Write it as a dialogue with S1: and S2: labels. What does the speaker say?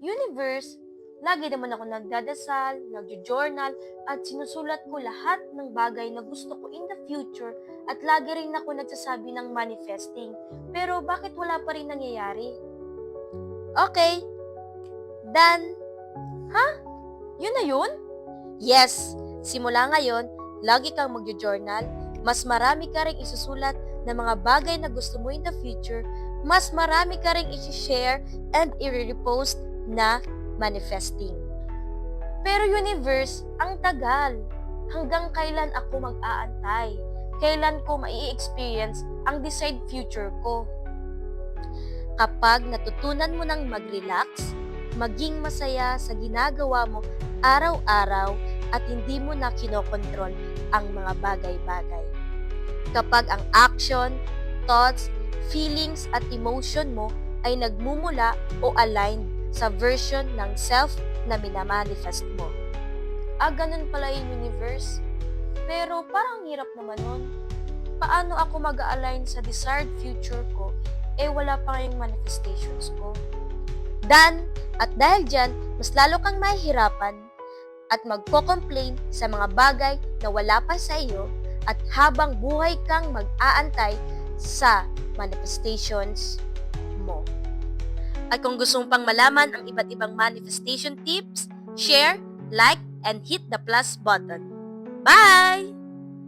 S1: Universe, lagi naman ako nagdadasal, nagjo-journal, at sinusulat ko lahat ng bagay na gusto ko in the future at lagi rin ako nagsasabi ng manifesting. Pero bakit wala pa rin nangyayari? Okay, done. Ha? Yun na yun? Yes, simula ngayon, lagi kang magjo-journal, mas marami ka rin isusulat ng mga bagay na gusto mo in the future, mas marami ka rin isi-share and i-repost na manifesting. Pero universe, ang tagal. Hanggang kailan ako mag-aantay? Kailan ko mai-experience ang desired future ko? Kapag natutunan mo ng mag-relax, maging masaya sa ginagawa mo araw-araw at hindi mo na kinokontrol ang mga bagay-bagay. Kapag ang action, thoughts, feelings at emotion mo ay nagmumula o aligned sa version ng self na minamanifest mo. Ganun pala yung universe. Pero parang hirap naman nun. Paano ako mag-align sa desired future ko wala pa yung manifestations ko? Done! At dahil dyan, mas lalo kang mahihirapan at magko-complain sa mga bagay na wala pa sa iyo at habang buhay kang mag-aantay sa manifestations mo. At kung gusto mong pang malaman ang iba't ibang manifestation tips, share, like, and hit the plus button. Bye!